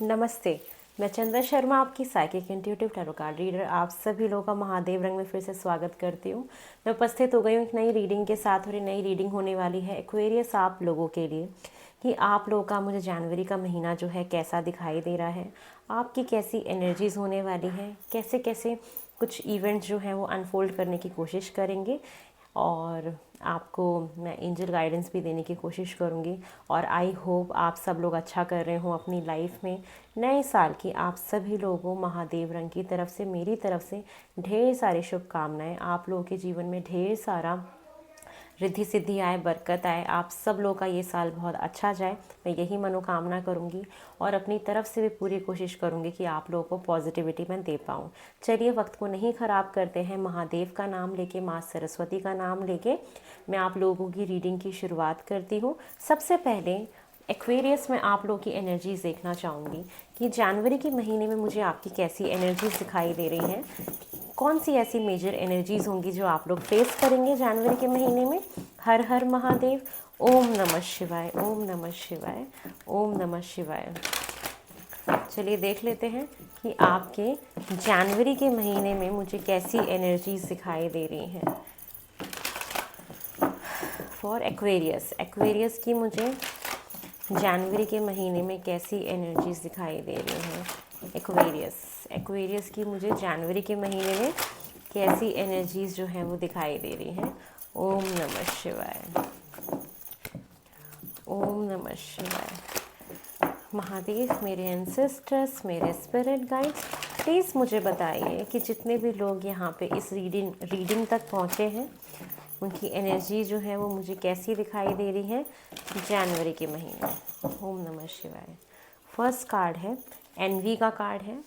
नमस्ते। मैं चंद्रा शर्मा, आपकी psychic intuitive tarot card reader, आप सभी लोगों का महादेव रंग में फिर से स्वागत करती हूँ। मैं उपस्थित हो गई हूँ एक नई रीडिंग के साथ, और ये नई रीडिंग होने वाली है एक्वेरियस आप लोगों के लिए, कि आप लोगों का मुझे जनवरी का महीना जो है कैसा दिखाई दे रहा है, आपकी कैसी एनर्जीज़ होने वाली हैं, कैसे कैसे कुछ इवेंट्स जो हैं वो अनफोल्ड करने की कोशिश करेंगे, और आपको मैं एंजल गाइडेंस भी देने की कोशिश करूँगी। और आई होप आप सब लोग अच्छा कर रहे हो अपनी लाइफ में। नए साल की आप सभी लोगों महादेव रंग की तरफ से, मेरी तरफ से ढेर सारी शुभकामनाएं। आप लोगों के जीवन में ढेर सारा रिद्धि सिद्धि आए, बरकत आए, आप सब लोगों का ये साल बहुत अच्छा जाए, मैं यही मनोकामना करूँगी। और अपनी तरफ से भी पूरी कोशिश करूँगी कि आप लोगों को पॉजिटिविटी मैं दे पाऊँ। चलिए वक्त को नहीं ख़राब करते हैं, महादेव का नाम लेके, माँ सरस्वती का नाम लेके मैं आप लोगों की रीडिंग की शुरुआत करती हूँ। सबसे पहले एक्वेरियस में आप लोगों की एनर्जीज़ देखना चाहूँगी कि जनवरी के महीने में मुझे आपकी कैसी एनर्जीज़ दिखाई दे रही हैं, कौन सी ऐसी मेजर एनर्जीज़ होंगी जो आप लोग फेस करेंगे जनवरी के महीने में। हर हर महादेव। ओम नमः शिवाय, ओम नमः शिवाय, ओम नमः शिवाय। चलिए देख लेते हैं कि आपके जनवरी के महीने में मुझे कैसी एनर्जीज़ दिखाई दे रही हैं फॉर एक्वेरियस। एक्वेरियस की मुझे जनवरी के महीने में कैसी एनर्जीज़ दिखाई दे रही हैं। एक्वेरियस की मुझे जनवरी के महीने में कैसी एनर्जीज़ जो हैं वो दिखाई दे रही हैं। ओम नमः शिवाय, ओम नमः शिवाय। महादेव, मेरे एंसेस्टर्स, मेरे स्पिरिट गाइड्स, प्लीज़ मुझे बताइए कि जितने भी लोग यहाँ पे इस रीडिंग तक पहुँचे हैं, उनकी एनर्जी जो है वो मुझे कैसी दिखाई दे रही है जनवरी के महीने में। ओम नमः शिवाय। फर्स्ट कार्ड है, एनवी का कार्ड है।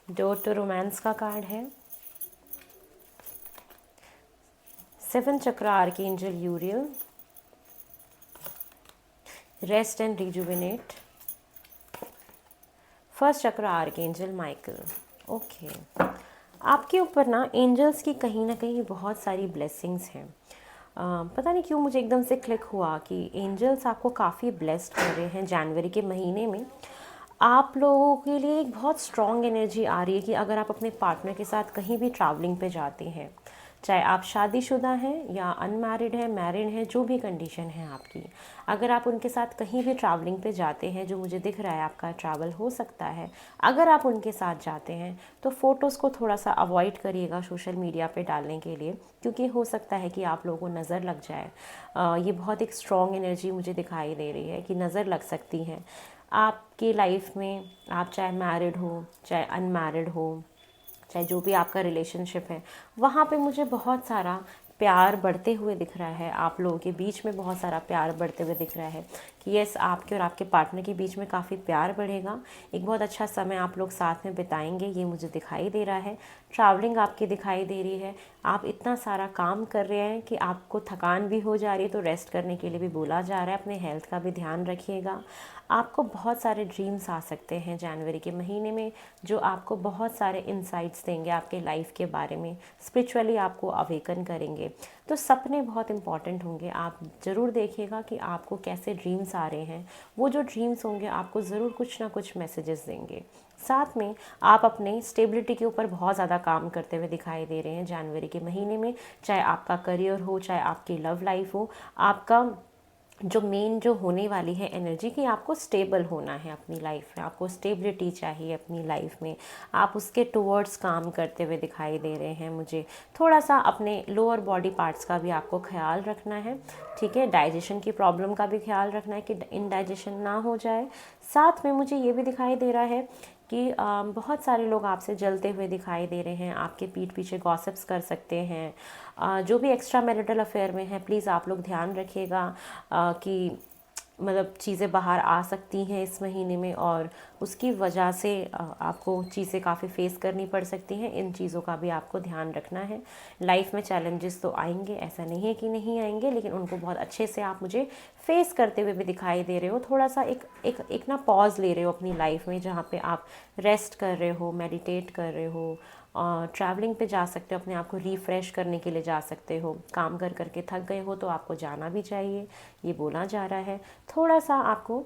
डोर टू रोमांस का कार्ड है। 7 चक्र archangel यूरियल। Rest and rejuvenate. First चक्र आर्कएंजल माइकल। ओके, आपके ऊपर ना एंजल्स की कहीं ना कहीं बहुत सारी ब्लेसिंग्स हैं। पता नहीं क्यों मुझे एकदम से क्लिक हुआ कि एंजल्स आपको काफ़ी ब्लेस्ड कर रहे हैं जनवरी के महीने में। आप लोगों के लिए एक बहुत स्ट्रॉन्ग एनर्जी आ रही है कि अगर आप अपने पार्टनर के साथ कहीं भी ट्रैवलिंग पे जाते हैं, चाहे आप शादीशुदा हैं या अनमैरिड हैं, मैरिड हैं, जो भी कंडीशन है आपकी, अगर आप उनके साथ कहीं भी ट्रैवलिंग पे जाते हैं, जो मुझे दिख रहा है आपका ट्रैवल हो सकता है, अगर आप उनके साथ जाते हैं तो फ़ोटोज़ को थोड़ा सा अवॉइड करिएगा सोशल मीडिया पे डालने के लिए, क्योंकि हो सकता है कि आप लोगों को नज़र लग जाए। ये बहुत एक स्ट्रॉन्ग एनर्जी मुझे दिखाई दे रही है कि नज़र लग सकती है आपकी लाइफ में। आप चाहे मैरिड हो, चाहे अनमैरिड हो, चाहे जो भी आपका रिलेशनशिप है, वहाँ पे मुझे बहुत सारा प्यार बढ़ते हुए दिख रहा है। आप लोगों के बीच में बहुत सारा प्यार बढ़ते हुए दिख रहा है कि यस, आपके और आपके पार्टनर के बीच में काफ़ी प्यार बढ़ेगा। एक बहुत अच्छा समय आप लोग साथ में बिताएंगे, ये मुझे दिखाई दे रहा है। ट्रैवलिंग आपकी दिखाई दे रही है। आप इतना सारा काम कर रहे हैं कि आपको थकान भी हो जा रही है, तो रेस्ट करने के लिए भी बोला जा रहा है। अपने हेल्थ का भी ध्यान रखिएगा। आपको बहुत सारे ड्रीम्स आ सकते हैं जनवरी के महीने में, जो आपको बहुत सारे इंसाइट्स देंगे आपके लाइफ के बारे में, स्पिरिचुअली आपको अवेकन करेंगे। तो सपने बहुत इंपॉर्टेंट होंगे। आप ज़रूर देखिएगा कि आपको कैसे ड्रीम्स आ रहे हैं। वो जो ड्रीम्स होंगे आपको ज़रूर कुछ ना कुछ मैसेजेस देंगे। साथ में आप अपने स्टेबिलिटी के ऊपर बहुत ज़्यादा काम करते हुए दिखाई दे रहे हैं जनवरी के महीने में। चाहे आपका करियर हो, चाहे आपकी लव लाइफ हो, आपका जो मेन जो होने वाली है एनर्जी कि आपको स्टेबल होना है अपनी लाइफ में, आपको स्टेबिलिटी चाहिए अपनी लाइफ में, आप उसके टुवर्ड्स काम करते हुए दिखाई दे रहे हैं मुझे। थोड़ा सा अपने लोअर बॉडी पार्ट्स का भी आपको ख्याल रखना है, ठीक है। डाइजेशन की प्रॉब्लम का भी ख्याल रखना है कि इनडाइजेशन ना हो जाए। साथ में मुझे ये भी दिखाई दे रहा है कि बहुत सारे लोग आपसे जलते हुए दिखाई दे रहे हैं, आपके पीठ पीछे गॉसिप्स कर सकते हैं। जो भी एक्स्ट्रा मैरिटल अफेयर में है, प्लीज़ आप लोग ध्यान रखिएगा कि मतलब चीज़ें बाहर आ सकती हैं इस महीने में, और उसकी वजह से आपको चीज़ें काफ़ी फेस करनी पड़ सकती हैं। इन चीज़ों का भी आपको ध्यान रखना है। लाइफ में चैलेंजेस तो आएंगे, ऐसा नहीं है कि नहीं आएंगे, लेकिन उनको बहुत अच्छे से आप मुझे फेस करते हुए भी दिखाई दे रहे हो। थोड़ा सा एक ना पॉज ले रहे हो अपनी लाइफ में, जहाँ पे आप रेस्ट कर रहे हो, मेडिटेट कर रहे हो, ट्रैवलिंग पे जा सकते हो, अपने आप को रिफ़्रेश करने के लिए जा सकते हो। काम कर करके थक गए हो तो आपको जाना भी चाहिए, ये बोला जा रहा है। थोड़ा सा आपको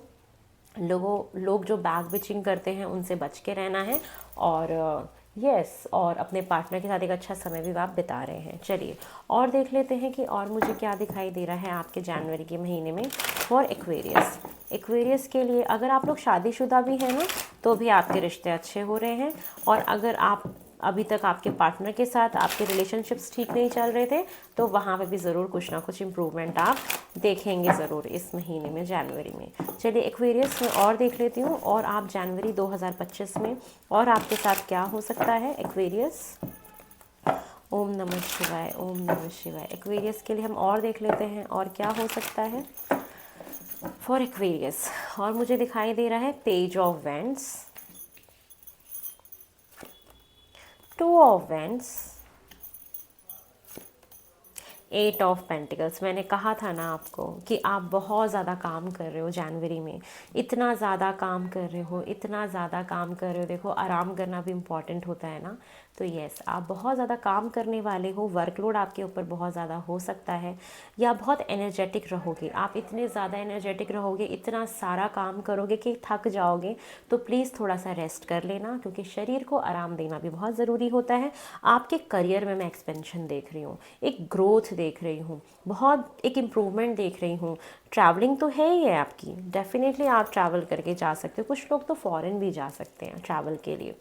लोग जो बैग बिचिंग करते हैं उनसे बच के रहना है। और यस और अपने पार्टनर के साथ एक अच्छा समय भी आप बिता रहे हैं। चलिए और देख लेते हैं कि और मुझे क्या दिखाई दे रहा है आपके जनवरी के महीने में फॉर एक्वेरियस। एक्वेरियस के लिए अगर आप लोग शादीशुदा भी हैं ना तो भी आपके रिश्ते अच्छे हो रहे हैं। और अगर आप अभी तक आपके पार्टनर के साथ आपके रिलेशनशिप्स ठीक नहीं चल रहे थे तो वहाँ पे भी ज़रूर कुछ ना कुछ इम्प्रूवमेंट आप देखेंगे ज़रूर इस महीने में, जनवरी में। चलिए एक्वेरियस में और देख लेती हूँ और आप जनवरी 2025 में और आपके साथ क्या हो सकता है एक्वेरियस। ओम नमः शिवाय, ओम नमः शिवाय। एक्वेरियस के लिए हम और देख लेते हैं और क्या हो सकता है फॉर एक्वेरियस। और मुझे दिखाई दे रहा है page of vents, 2 of vents, 8 of pentacles. मैंने कहा था ना आपको कि आप बहुत ज़्यादा काम कर रहे हो जनवरी में, इतना ज़्यादा काम कर रहे हो, इतना ज़्यादा काम कर रहे हो। देखो आराम करना भी इम्पॉर्टेंट होता है ना। तो यस आप बहुत ज़्यादा काम करने वाले हो, वर्कलोड आपके ऊपर बहुत ज़्यादा हो सकता है या बहुत एनर्जेटिक रहोगे। आप इतने ज़्यादा एनर्जेटिक रहोगे, इतना सारा काम करोगे कि थक जाओगे। तो प्लीज़ थोड़ा सा रेस्ट कर लेना क्योंकि शरीर को आराम देना भी बहुत ज़रूरी होता है। आपके करियर में मैं एक्सपेंशन देख रही हूँ, एक ग्रोथ देख रही हूँ, बहुत एक इम्प्रूवमेंट देख रही हूँ। ट्रैवलिंग तो है ही है आपकी, डेफिनेटली आप ट्रैवल करके जा सकते हो। कुछ लोग तो फॉरेन भी जा सकते हैं ट्रैवल के लिए।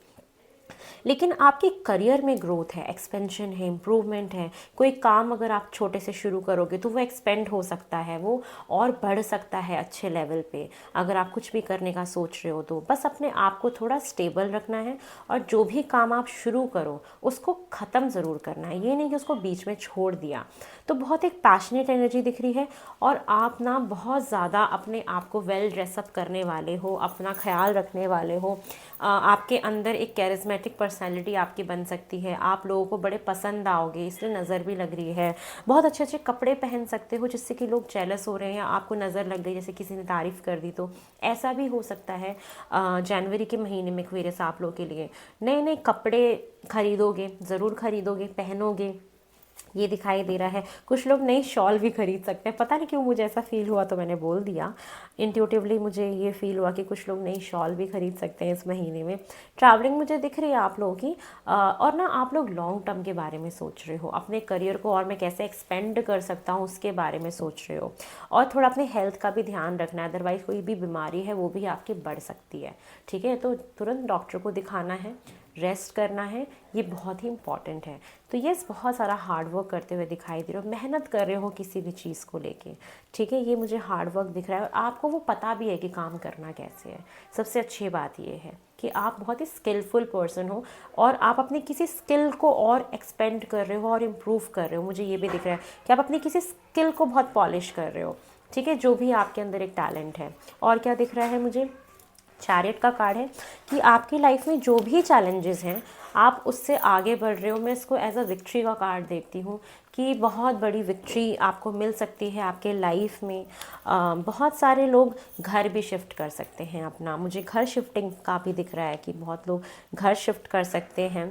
लेकिन आपके करियर में ग्रोथ है, एक्सपेंशन है, इम्प्रूवमेंट है। कोई काम अगर आप छोटे से शुरू करोगे तो वो एक्सपेंड हो सकता है, वो और बढ़ सकता है अच्छे लेवल पे। अगर आप कुछ भी करने का सोच रहे हो तो बस अपने आप को थोड़ा स्टेबल रखना है और जो भी काम आप शुरू करो उसको ख़त्म ज़रूर करना है। ये नहीं कि उसको बीच में छोड़ दिया। तो बहुत एक पैशनेट एनर्जी दिख रही है और आप ना बहुत ज़्यादा अपने आप को वेल ड्रेसअप करने वाले हो, अपना ख्याल रखने वाले हो। आपके अंदर एक कैरिज्मेटिक पर्सनालिटी आपकी बन सकती है, आप लोगों को बड़े पसंद आओगे, इसलिए नज़र भी लग रही है। बहुत अच्छे अच्छे कपड़े पहन सकते हो जिससे कि लोग जेलस हो रहे हैं, आपको नज़र लग गई जैसे किसी ने तारीफ़ कर दी, तो ऐसा भी हो सकता है। जनवरी के महीने में एक्वेरियस आप लोगों के लिए नए नए कपड़े खरीदोगे, ज़रूर खरीदोगे, पहनोगे, ये दिखाई दे रहा है। कुछ लोग नई शॉल भी खरीद सकते हैं, पता नहीं क्यों मुझे ऐसा फील हुआ तो मैंने बोल दिया। इंट्यूटिवली मुझे ये फील हुआ कि कुछ लोग नई शॉल भी खरीद सकते हैं इस महीने में। ट्रैवलिंग मुझे दिख रही है आप लोगों की। और ना आप लोग लॉन्ग टर्म के बारे में सोच रहे हो, अपने करियर को और मैं कैसे एक्सपेंड कर सकता हूँ उसके बारे में सोच रहे हो। और थोड़ा अपने हेल्थ का भी ध्यान रखना है, अदरवाइज़ कोई भी बीमारी है वो भी आपकी बढ़ सकती है। ठीक है, तो तुरंत डॉक्टर को दिखाना है, रेस्ट करना है, ये बहुत ही इंपॉर्टेंट है। तो यस बहुत सारा हार्ड वर्क करते हुए दिखाई दे रहे हो, मेहनत कर रहे हो किसी भी चीज़ को लेके। ठीक है, ये मुझे हार्ड वर्क दिख रहा है और आपको वो पता भी है कि काम करना कैसे है। सबसे अच्छी बात ये है कि आप बहुत ही स्किलफुल पर्सन हो और आप अपनी किसी स्किल को और एक्सपेंड कर रहे हो और इम्प्रूव कर रहे हो। मुझे ये भी दिख रहा है कि आप अपनी किसी स्किल को बहुत पॉलिश कर रहे हो। ठीक है, जो भी आपके अंदर एक टैलेंट है। और क्या दिख रहा है मुझे, चैरियट का कार्ड है कि आपकी लाइफ में जो भी चैलेंजेस हैं आप उससे आगे बढ़ रहे हो। मैं इसको एज अ विक्ट्री का कार्ड देखती हूँ कि बहुत बड़ी विक्ट्री आपको मिल सकती है आपके लाइफ में। बहुत सारे लोग घर भी शिफ्ट कर सकते हैं अपना, मुझे घर शिफ्टिंग का भी दिख रहा है कि बहुत लोग घर शिफ्ट कर सकते हैं।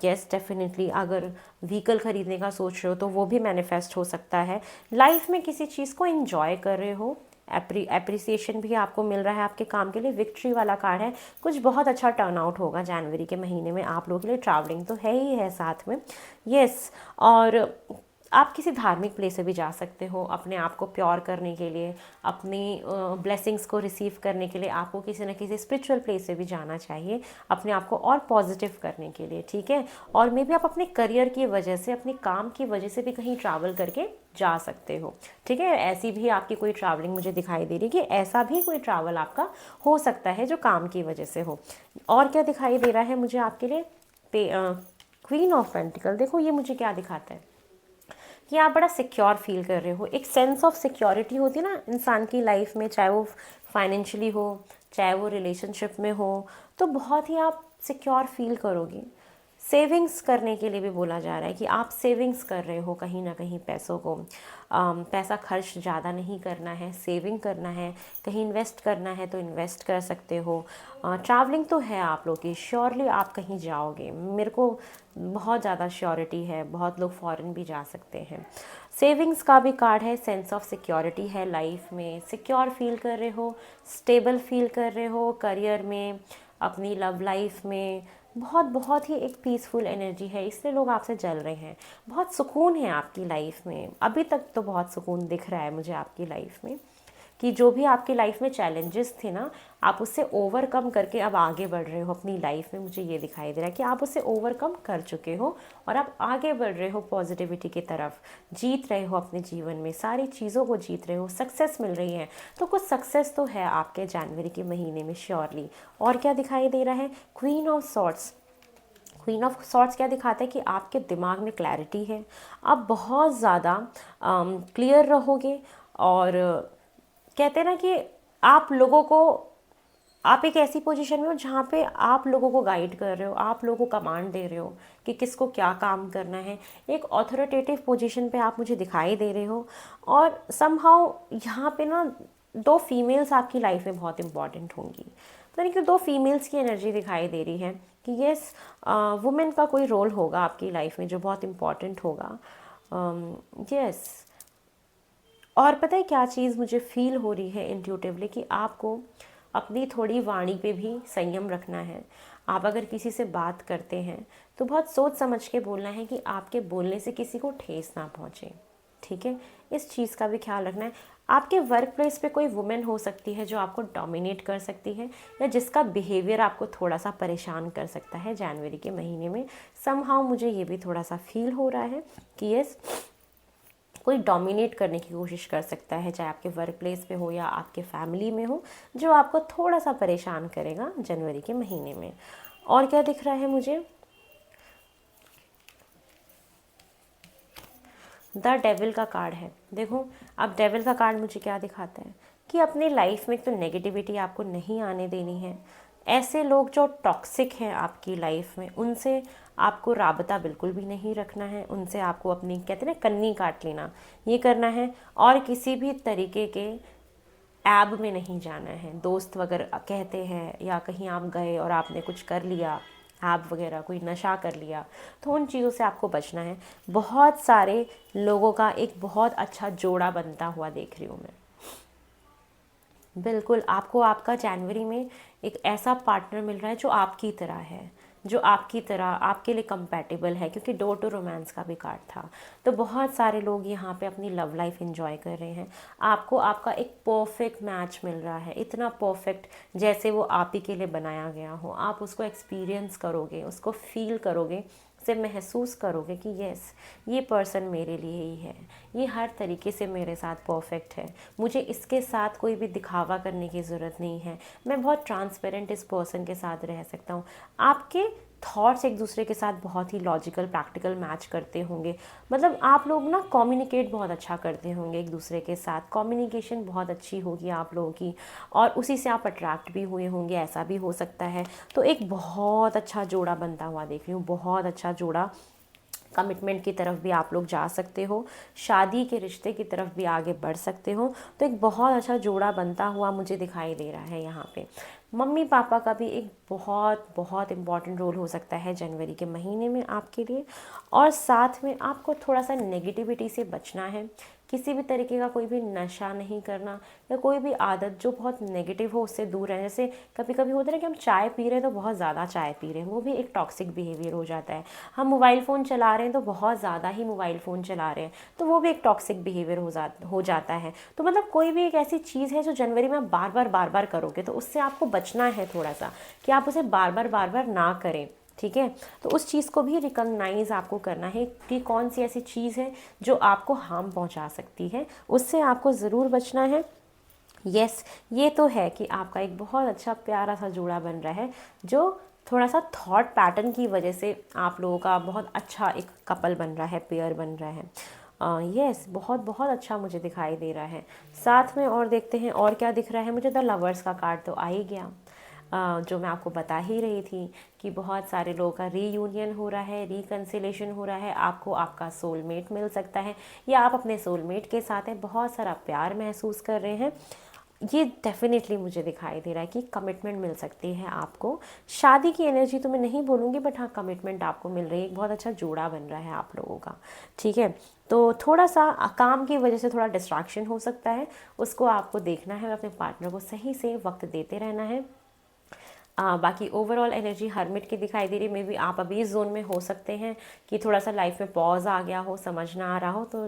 यस डेफिनेटली अगर व्हीकल ख़रीदने का सोच रहे हो तो वो भी मैनिफेस्ट हो सकता है। लाइफ में किसी चीज़ को एंजॉय कर रहे हो, एप्रिसिएशन भी आपको मिल रहा है आपके काम के लिए। विक्ट्री वाला कार्ड है, कुछ बहुत अच्छा टर्न आउट होगा जनवरी के महीने में आप लोगों के लिए। ट्रैवलिंग तो है ही है साथ में, यस। और आप किसी धार्मिक प्लेस से भी जा सकते हो अपने आप को प्योर करने के लिए, अपनी ब्लेसिंग्स को रिसीव करने के लिए आपको किसी न किसी स्पिरिचुअल प्लेस से भी जाना चाहिए अपने आप को और पॉजिटिव करने के लिए। ठीक है, और मे बी आप अपने करियर की वजह से, अपने काम की वजह से भी कहीं ट्रैवल करके जा सकते हो। ठीक है, ऐसी भी आपकी कोई ट्रैवलिंग मुझे दिखाई दे रही है कि ऐसा भी कोई ट्रैवल आपका हो सकता है जो काम की वजह से हो। और क्या दिखाई दे रहा है मुझे आपके लिए, क्वीन ऑफ पेंटिकल। देखो ये मुझे क्या दिखाता है कि आप बड़ा सिक्योर फील कर रहे हो। एक सेंस ऑफ सिक्योरिटी होती है ना इंसान की लाइफ में, चाहे वो फाइनेंशियली हो, चाहे वो रिलेशनशिप में हो, तो बहुत ही आप सिक्योर फील करोगे। सेविंग्स करने के लिए भी बोला जा रहा है कि आप सेविंग्स कर रहे हो कहीं ना कहीं पैसों को। पैसा खर्च ज़्यादा नहीं करना है, सेविंग करना है, कहीं इन्वेस्ट करना है तो इन्वेस्ट कर सकते हो। ट्रैवलिंग तो है आप लोग की, श्योरली आप कहीं जाओगे, मेरे को बहुत ज़्यादा श्योरिटी है, बहुत लोग फॉरेन भी जा सकते हैं। सेविंग्स का भी कार्ड है, सेंस ऑफ सिक्योरिटी है, लाइफ में सिक्योर फील कर रहे हो, स्टेबल फील कर रहे हो, करियर में, अपनी लव लाइफ में बहुत बहुत ही एक पीसफुल एनर्जी है, इसलिए लोग आपसे जल रहे हैं। बहुत सुकून है आपकी लाइफ में, अभी तक तो बहुत सुकून दिख रहा है मुझे आपकी लाइफ में, कि जो भी आपकी लाइफ में चैलेंजेस थे ना, आप उससे ओवरकम करके अब आगे बढ़ रहे हो अपनी लाइफ में। मुझे ये दिखाई दे रहा है कि आप उससे ओवरकम कर चुके हो और आप आगे बढ़ रहे हो पॉजिटिविटी की तरफ, जीत रहे हो अपने जीवन में, सारी चीज़ों को जीत रहे हो, सक्सेस मिल रही है। तो कुछ सक्सेस तो है आपके जनवरी के महीने में श्योरली। और क्या दिखाई दे रहा है, queen of swords. Queen of swords क्या दिखाता है कि आपके दिमाग में क्लैरिटी है, आप बहुत ज़्यादा क्लियर रहोगे। और कहते हैं ना कि आप लोगों को, आप एक ऐसी पोजीशन में हो जहाँ पे आप लोगों को गाइड कर रहे हो, आप लोगों को कमांड दे रहे हो कि किसको क्या काम करना है। एक ऑथोरिटेटिव पोजीशन पे आप मुझे दिखाई दे रहे हो। और समहाउ यहाँ पे ना 2 फीमेल्स आपकी लाइफ में बहुत इंपॉर्टेंट होंगी। पता नहीं क्यों 2 फीमेल्स की एनर्जी दिखाई दे रही है कि यस, वुमेन का कोई रोल होगा आपकी लाइफ में जो बहुत इम्पॉर्टेंट होगा। यस, और पता है क्या चीज़ मुझे फील हो रही है इंट्यूटिवली, कि आपको अपनी थोड़ी वाणी पे भी संयम रखना है। आप अगर किसी से बात करते हैं तो बहुत सोच समझ के बोलना है कि आपके बोलने से किसी को ठेस ना पहुँचे, ठीक है। इस चीज़ का भी ख्याल रखना है। आपके वर्क प्लेस पे कोई वुमेन हो सकती है जो आपको डोमिनेट कर सकती है, या जिसका बिहेवियर आपको थोड़ा सा परेशान कर सकता है जनवरी के महीने में। समहाउ मुझे ये भी थोड़ा सा फील हो रहा है कि यस, कोई डोमिनेट करने की कोशिश कर सकता है, चाहे आपके वर्क प्लेस पे हो या आपके फैमिली में हो, जो आपको थोड़ा सा परेशान करेगा जनवरी के महीने में। और क्या दिख रहा है मुझे, द डेविल का कार्ड है। देखो, अब डेविल का कार्ड मुझे क्या दिखाता है कि अपनी लाइफ में तो नेगेटिविटी आपको नहीं आने देनी है। ऐसे लोग जो टॉक्सिक हैं आपकी लाइफ में, उनसे आपको राबता बिल्कुल भी नहीं रखना है। उनसे आपको अपनी, कहते हैं ना, कन्नी काट लेना, ये करना है। और किसी भी तरीके के ऐब में नहीं जाना है। दोस्त वगैरह कहते हैं या कहीं आप गए और आपने कुछ कर लिया, ऐब वगैरह, कोई नशा कर लिया, तो उन चीज़ों से आपको बचना है। बहुत सारे लोगों का एक बहुत अच्छा जोड़ा बनता हुआ देख रही हूँ मैं। बिल्कुल, आपको आपका जनवरी में एक ऐसा पार्टनर मिल रहा है जो आपकी तरह है, जो आपकी तरह आपके लिए कंपैटिबल है, क्योंकि डोर टू रोमांस का भी कार्ड था। तो बहुत सारे लोग यहाँ पे अपनी लव लाइफ एंजॉय कर रहे हैं। आपको आपका एक परफेक्ट मैच मिल रहा है, इतना परफेक्ट जैसे वो आप ही के लिए बनाया गया हो। आप उसको एक्सपीरियंस करोगे, उसको फील करोगे, से महसूस करोगे कि यस, ये पर्सन मेरे लिए ही है, ये हर तरीके से मेरे साथ परफेक्ट है, मुझे इसके साथ कोई भी दिखावा करने की ज़रूरत नहीं है, मैं बहुत ट्रांसपेरेंट इस पर्सन के साथ रह सकता हूँ। आपके थॉट्स एक दूसरे के साथ बहुत ही लॉजिकल, प्रैक्टिकल मैच करते होंगे। मतलब आप लोग ना कम्युनिकेट बहुत अच्छा करते होंगे एक दूसरे के साथ, कम्युनिकेशन बहुत अच्छी होगी आप लोगों की, और उसी से आप अट्रैक्ट भी हुए होंगे, ऐसा भी हो सकता है। तो एक बहुत अच्छा जोड़ा बनता हुआ देख रही हूँ, बहुत अच्छा जोड़ा। कमिटमेंट की तरफ भी आप लोग जा सकते हो, शादी के रिश्ते की तरफ भी आगे बढ़ सकते हो। तो एक बहुत अच्छा जोड़ा बनता हुआ मुझे दिखाई दे रहा है यहाँ पे। मम्मी पापा का भी एक बहुत बहुत इम्पॉर्टेंट रोल हो सकता है जनवरी के महीने में आपके लिए। और साथ में आपको थोड़ा सा नेगेटिविटी से बचना है, किसी भी तरीके का कोई भी नशा नहीं करना, या कोई भी आदत जो बहुत नेगेटिव हो उससे दूर रहना। जैसे कभी कभी होता है ना कि हम चाय पी रहे हैं तो बहुत ज़्यादा चाय पी रहे हैं, वो भी एक टॉक्सिक बिहेवियर हो जाता है। हम मोबाइल फ़ोन चला रहे हैं तो बहुत ज़्यादा ही मोबाइल फ़ोन चला रहे हैं, तो वो भी एक टॉक्सिक बिहेवियर हो जाता है। तो मतलब कोई भी एक ऐसी चीज़ है जो जनवरी में आप बार बार करोगे, तो उससे आपको बचना है थोड़ा सा, कि आप उसे बार बार ना करें, ठीक है। तो उस चीज़ को भी रिकॉग्नाइज़ आपको करना है कि कौन सी ऐसी चीज़ है जो आपको हार्म पहुंचा सकती है, उससे आपको ज़रूर बचना है। यस, ये तो है कि आपका एक बहुत अच्छा प्यारा सा जोड़ा बन रहा है, जो थोड़ा सा थॉट पैटर्न की वजह से आप लोगों का बहुत अच्छा एक कपल बन रहा है, पेयर बन रहा है। यस, बहुत बहुत अच्छा मुझे दिखाई दे रहा है। साथ में और देखते हैं और क्या दिख रहा है मुझे। द लवर्स का कार्ड तो आ ही गया। जो मैं आपको बता ही रही थी कि बहुत सारे लोगों का रीयूनियन हो रहा है, रिकन्सिलेशन हो रहा है, आपको आपका सोलमेट मिल सकता है या आप अपने सोलमेट के साथ हैं, बहुत सारा प्यार महसूस कर रहे हैं। ये डेफिनेटली मुझे दिखाई दे रहा है कि कमिटमेंट मिल सकती है आपको। शादी की एनर्जी तो मैं नहीं बोलूँगी, बट हाँ कमिटमेंट आपको मिल रही है, एक बहुत अच्छा जोड़ा बन रहा है आप लोगों का। ठीक है, तो थोड़ा सा काम की वजह से थोड़ा डिस्ट्रैक्शन हो सकता है, उसको आपको देखना है, अपने पार्टनर को सही से वक्त देते रहना है। बाकी ओवरऑल एनर्जी हर्मिट की दिखाई दे रही है। मे बी आप अभी इस जोन में हो सकते हैं कि थोड़ा सा लाइफ में पॉज आ गया हो, समझ ना आ रहा हो, तो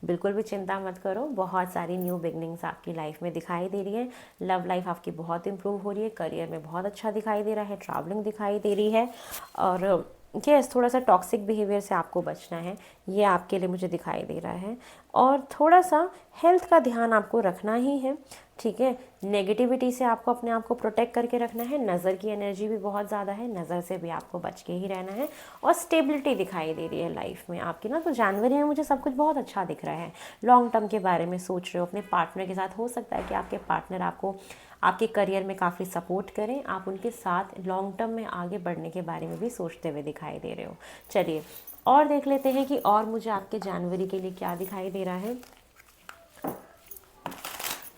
बिल्कुल भी चिंता मत करो, बहुत सारी न्यू बिगनिंग्स आपकी लाइफ में दिखाई दे रही है। लव लाइफ आपकी बहुत इंप्रूव हो रही है, करियर में बहुत अच्छा दिखाई दे रहा है, ट्रैवलिंग दिखाई दे रही है, और यस थोड़ा सा टॉक्सिक बिहेवियर से आपको बचना है, ये आपके लिए मुझे दिखाई दे रहा है। और थोड़ा सा हेल्थ का ध्यान आपको रखना ही है। ठीक है, नेगेटिविटी से आपको अपने आप को प्रोटेक्ट करके रखना है। नज़र की एनर्जी भी बहुत ज़्यादा है, नज़र से भी आपको बच के ही रहना है। और स्टेबिलिटी दिखाई दे रही है लाइफ में आपकी ना, तो जनवरी में मुझे सब कुछ बहुत अच्छा दिख रहा है। लॉन्ग टर्म के बारे में सोच रहे हो अपने पार्टनर के साथ, हो सकता है कि आपके पार्टनर आपको आपके करियर में काफ़ी सपोर्ट करें, आप उनके साथ लॉन्ग टर्म में आगे बढ़ने के बारे में भी सोचते हुए दिखाई दे रहे हो। चलिए और देख लेते हैं कि और मुझे आपके जनवरी के लिए क्या दिखाई दे रहा है।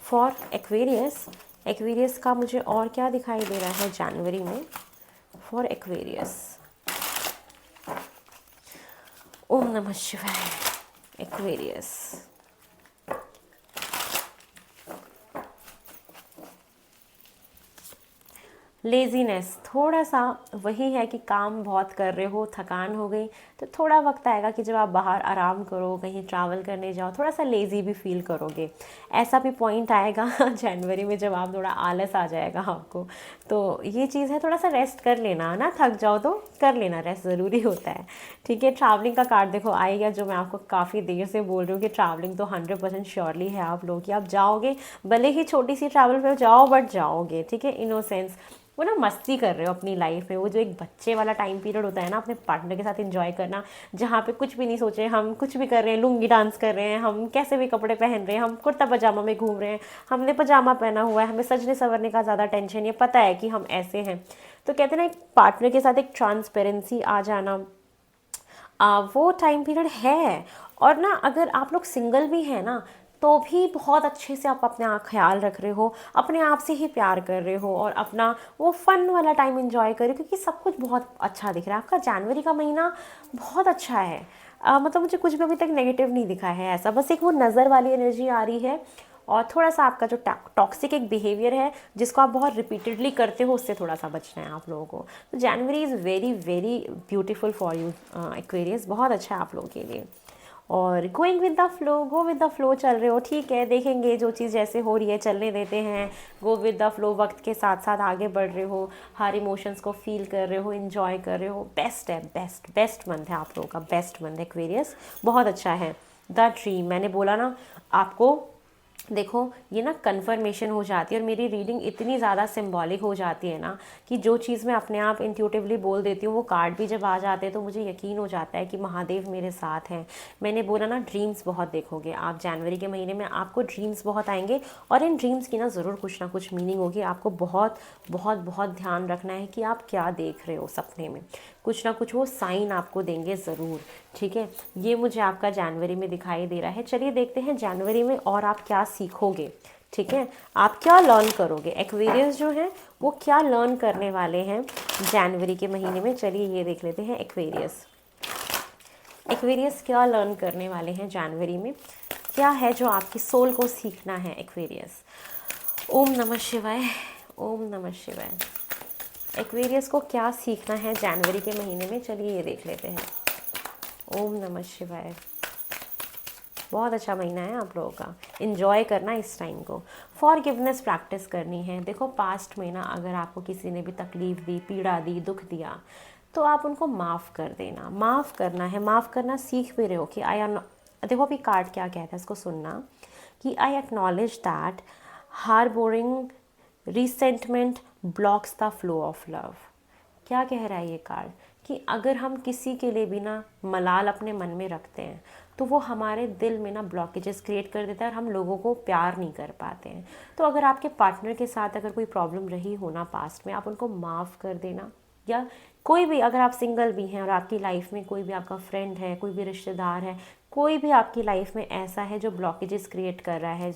फॉर एक्वेरियस, एक्वेरियस का मुझे और क्या दिखाई दे रहा है जनवरी में फॉर एक्वेरियस। ओम नमः शिवाय। एक्वेरियस, लेज़ीनेस थोड़ा सा वही है कि काम बहुत कर रहे हो, थकान हो गई, तो थोड़ा वक्त आएगा कि जब आप बाहर आराम करो, कहीं ट्रैवल करने जाओ, थोड़ा सा लेज़ी भी फील करोगे। ऐसा भी पॉइंट आएगा जनवरी में जब आप थोड़ा आलस आ जाएगा आपको, तो ये चीज़ है, थोड़ा सा रेस्ट कर लेना ना, थक जाओ तो कर लेना, रेस्ट ज़रूरी होता है। ठीक है, ट्रैवलिंग का कार्ड देखो आएगा, जो मैं आपको काफ़ी देर से बोल रही हूँ कि ट्रैवलिंग तो 100% श्योरली है आप लोग कि आप जाओगे, भले ही छोटी सी ट्रैवल पे जाओ बट जाओगे। ठीक है, इनोसेंस, वो ना मस्ती कर रहे हो अपनी लाइफ में, वो जो एक बच्चे वाला टाइम पीरियड होता है ना, अपने पार्टनर के साथ एंजॉय करना, जहाँ पे कुछ भी नहीं सोचे, हम कुछ भी कर रहे हैं, लुंगी डांस कर रहे हैं, हम कैसे भी कपड़े पहन रहे हैं, हम कुर्ता पजामा में घूम रहे हैं, हमने पजामा पहना हुआ है, हमें सजने संवरने का ज़्यादा टेंशन, ये पता है कि हम ऐसे हैं। तो कहते हैं ना, एक पार्टनर के साथ एक ट्रांसपेरेंसी आ जाना, वो टाइम पीरियड है। और ना अगर आप लोग सिंगल भी हैं ना, तो भी बहुत अच्छे से आप अपने आप ख्याल रख रहे हो, अपने आप से ही प्यार कर रहे हो और अपना वो फन वाला टाइम एंजॉय कर रहे हो, क्योंकि सब कुछ बहुत अच्छा दिख रहा है। आपका जनवरी का महीना बहुत अच्छा है। मतलब मुझे कुछ भी अभी तक नेगेटिव नहीं दिखा है ऐसा, बस एक वो नज़र वाली एनर्जी आ रही है, और थोड़ा सा आपका जो टॉक्सिक एक बिहेवियर है जिसको आप बहुत रिपीटेडली करते हो, उससे थोड़ा सा बचना है आप लोगों को। तो जनवरी is very very beautiful for you Aquarius, बहुत अच्छा है आप लोगों के लिए। और going with the flow, go with the flow चल रहे हो, ठीक है, देखेंगे जो चीज़ जैसे हो रही है चलने देते हैं। गो विद द फ्लो, वक्त के साथ साथ आगे बढ़ रहे हो, हर इमोशंस को फील कर रहे हो, इन्जॉय कर रहे हो। बेस्ट है, बेस्ट बेस्ट मंथ है आप लोगों का, बेस्ट मंथ एक्वेरियस, बहुत अच्छा है। द ड्रीम, मैंने बोला ना आपको, देखो ये ना कन्फर्मेशन हो जाती है, और मेरी रीडिंग इतनी ज़्यादा सिंबॉलिक हो जाती है ना कि जो चीज़ मैं अपने आप इंट्यूटिवली बोल देती हूँ, वो कार्ड भी जब आ जाते हैं तो मुझे यकीन हो जाता है कि महादेव मेरे साथ हैं। मैंने बोला ना, ड्रीम्स बहुत देखोगे आप जनवरी के महीने में, आपको ड्रीम्स बहुत आएंगे, और इन ड्रीम्स की ना ज़रूर कुछ ना कुछ मीनिंग होगी। आपको बहुत बहुत बहुत ध्यान रखना है कि आप क्या देख रहे हो सपने में, कुछ ना कुछ वो साइन आपको देंगे ज़रूर। ठीक है, ये मुझे आपका जनवरी में दिखाई दे रहा है। चलिए देखते हैं जनवरी में और आप क्या सीखोगे। ठीक है, आप क्या लर्न करोगे, एक्वेरियस जो है वो क्या लर्न करने वाले हैं जनवरी के महीने में। चलिए ये देख लेते हैं एक्वेरियस, एक्वेरियस क्या लर्न करने वाले हैं जनवरी में, क्या है जो आपकी सोल को सीखना है एक्वेरियस। ओम नमः शिवाय, ओम नमः शिवाय। एक्वेरियस को क्या सीखना है जनवरी के महीने में, चलिए ये देख लेते हैं। ओम नमः शिवाय, बहुत अच्छा महीना है आप लोगों का, इन्जॉय करना इस टाइम को। फॉरगिवनेस प्रैक्टिस करनी है। देखो पास्ट में ना अगर आपको किसी ने भी तकलीफ़ दी, पीड़ा दी, दुख दिया, तो आप उनको माफ़ कर देना, माफ़ करना है, माफ़ करना सीख भी रहे हो कि देखो अभी कार्ड क्या कहता है, इसको सुनना, कि I acknowledge that harbouring resentment blocks the flow of love. क्या कह रहा है ये कार्ड, कि अगर हम किसी के लिए भी ना मलाल अपने मन में रखते हैं, तो वो हमारे दिल में ना ब्लॉकेजेस क्रिएट कर देता है और हम लोगों को प्यार नहीं कर पाते हैं। तो अगर आपके पार्टनर के साथ अगर कोई प्रॉब्लम रही हो ना पास्ट में, आप उनको माफ़ कर देना, या कोई भी अगर आप सिंगल भी हैं और आपकी लाइफ में कोई भी आपका फ्रेंड है, कोई भी रिश्तेदार है, कोई भी आपकी लाइफ में ऐसा है जो ब्लॉकेजेस क्रिएट कर रहा है,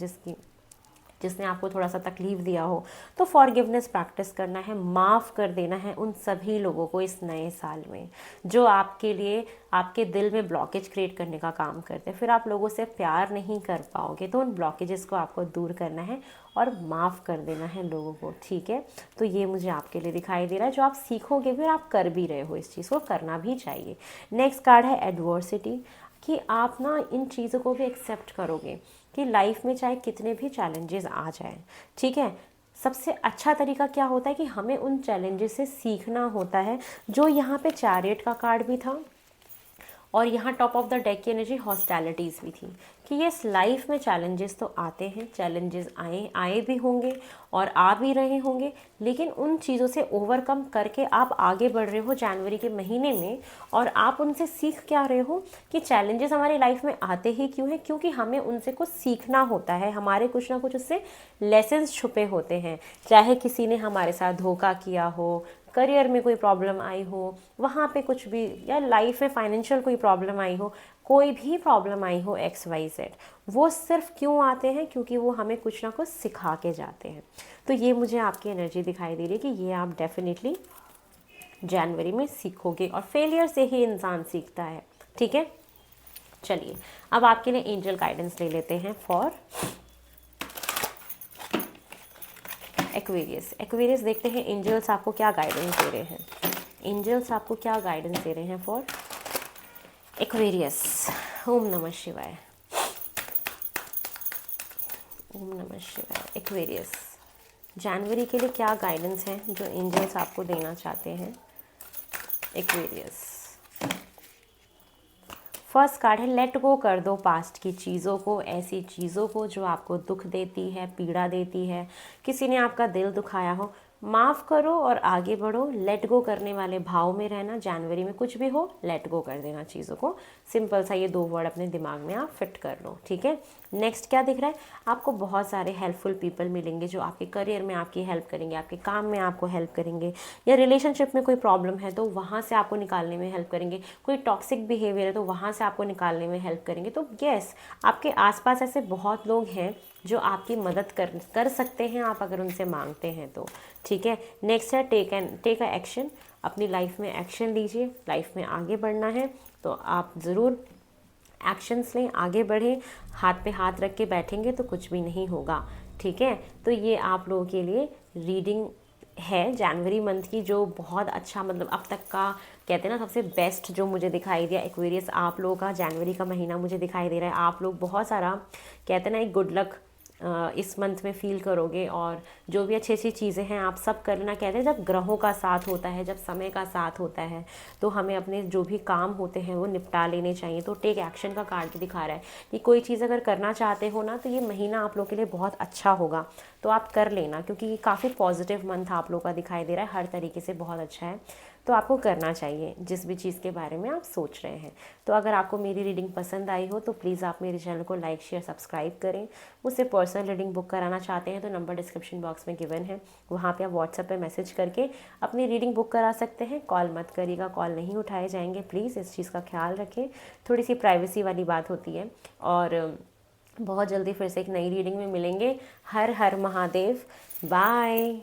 जिसने आपको थोड़ा सा तकलीफ़ दिया हो, तो फॉरगिवनेस प्रैक्टिस करना है, माफ़ कर देना है उन सभी लोगों को इस नए साल में जो आपके लिए आपके दिल में ब्लॉकेज क्रिएट करने का काम करते हैं। फिर आप लोगों से प्यार नहीं कर पाओगे, तो उन ब्लॉकेजेस को आपको दूर करना है और माफ़ कर देना है लोगों को, ठीक है। तो ये मुझे आपके लिए दिखाई दे रहा है, जो आप सीखोगे फिर आप कर भी रहे हो, इस चीज़ को करना भी चाहिए। नेक्स्ट कार्ड है एडवर्सिटी, कि आप ना इन चीज़ों को भी एक्सेप्ट करोगे कि लाइफ में चाहे कितने भी चैलेंजेस आ जाएं, ठीक है। सबसे अच्छा तरीका क्या होता है कि हमें उन चैलेंजेस से सीखना होता है। जो यहाँ पे चैरियट का कार्ड भी था और यहाँ टॉप ऑफ द डेक की एनर्जी हॉस्टैलिटीज़ भी थी, कि ये लाइफ में चैलेंजेस तो आते हैं, चैलेंजेस आए भी होंगे और आ भी रहे होंगे, लेकिन उन चीज़ों से ओवरकम करके आप आगे बढ़ रहे हो जनवरी के महीने में। और आप उनसे सीख क्या रहे हो कि चैलेंजेस हमारी लाइफ में आते ही क्यों हैं, क्योंकि हमें उनसे कुछ सीखना होता है, हमारे कुछ ना कुछ उससे लेसन्स छुपे होते हैं। चाहे किसी ने हमारे साथ धोखा किया हो, करियर में कोई प्रॉब्लम आई हो, वहाँ पे कुछ भी, या लाइफ में फाइनेंशियल कोई प्रॉब्लम आई हो, कोई भी प्रॉब्लम आई हो XYZ, वो सिर्फ क्यों आते हैं, क्योंकि वो हमें कुछ ना कुछ सिखा के जाते हैं। तो ये मुझे आपकी एनर्जी दिखाई दे रही है कि ये आप डेफिनेटली जनवरी में सीखोगे, और फेलियर से ही इंसान सीखता है, ठीक है। चलिए अब आपके लिए एंजल गाइडेंस ले लेते हैं फॉर एक्वेरियस देखते हैं एंजल्स आपको क्या गाइडेंस दे रहे हैं। एंजल्स आपको क्या गाइडेंस दे रहे हैं फॉर एक्वेरियस। ओम नमः शिवाय, ओम नमः शिवाय। एक्वेरियस जनवरी के लिए क्या गाइडेंस है जो एंजल्स आपको देना चाहते हैं। एक्वेरियस फर्स्ट कार्ड है लेट गो कर दो पास्ट की चीज़ों को, ऐसी चीज़ों को जो आपको दुख देती है, पीड़ा देती है, किसी ने आपका दिल दुखाया हो, माफ़ करो और आगे बढ़ो। लेट गो करने वाले भाव में रहना। जनवरी में कुछ भी हो लेट गो कर देना चीज़ों को। सिंपल सा ये 2 वर्ड अपने दिमाग में आप फिट कर लो, ठीक है। नेक्स्ट क्या दिख रहा है, आपको बहुत सारे हेल्पफुल पीपल मिलेंगे जो आपके करियर में आपकी हेल्प करेंगे, आपके काम में आपको हेल्प करेंगे, या रिलेशनशिप में कोई प्रॉब्लम है तो वहाँ से आपको निकालने में हेल्प करेंगे, कोई टॉक्सिक बिहेवियर है तो वहाँ से आपको निकालने में हेल्प करेंगे। तो यस, आपके आसपास ऐसे बहुत लोग हैं जो आपकी मदद कर सकते हैं, आप अगर उनसे मांगते हैं तो, ठीक है। नेक्स्ट है टेक अ एक्शन। अपनी लाइफ में एक्शन लीजिए, लाइफ में आगे बढ़ना है तो आप ज़रूर एक्शंस लें, आगे बढ़ें। हाथ पे हाथ रख के बैठेंगे तो कुछ भी नहीं होगा, ठीक है। तो ये आप लोगों के लिए रीडिंग है जनवरी मंथ की, जो बहुत अच्छा, मतलब अब तक का कहते हैं ना सबसे बेस्ट जो मुझे दिखाई दिया। एक्वेरियस आप लोगों का जनवरी का महीना मुझे दिखाई दे रहा है। आप लोग बहुत सारा कहते हैं ना एक गुड लक इस मंथ में फील करोगे, और जो भी अच्छी अच्छी चीज़ें हैं आप सब करना। कहते हैं जब ग्रहों का साथ होता है, जब समय का साथ होता है, तो हमें अपने जो भी काम होते हैं वो निपटा लेने चाहिए। तो टेक एक्शन का कार्ड भी दिखा रहा है कि कोई चीज़ अगर करना चाहते हो ना, तो ये महीना आप लोग के लिए बहुत अच्छा होगा, तो आप कर लेना, क्योंकि ये काफ़ी पॉजिटिव मंथ आप लोग का दिखाई दे रहा है, हर तरीके से बहुत अच्छा है। तो आपको करना चाहिए जिस भी चीज़ के बारे में आप सोच रहे हैं। तो अगर आपको मेरी रीडिंग पसंद आई हो तो प्लीज़ आप मेरे चैनल को लाइक शेयर सब्सक्राइब करें। मुझसे पर्सनल रीडिंग बुक कराना चाहते हैं तो नंबर डिस्क्रिप्शन बॉक्स में गिवन है, वहाँ पे आप व्हाट्सएप पे मैसेज करके अपनी रीडिंग बुक करा सकते हैं। कॉल मत करिएगा, कॉल नहीं उठाए जाएंगे, प्लीज़ इस चीज़ का ख्याल रखें। थोड़ी सी प्राइवेसी वाली बात होती है। और बहुत जल्दी फिर से एक नई रीडिंग में मिलेंगे। हर हर महादेव। बाय।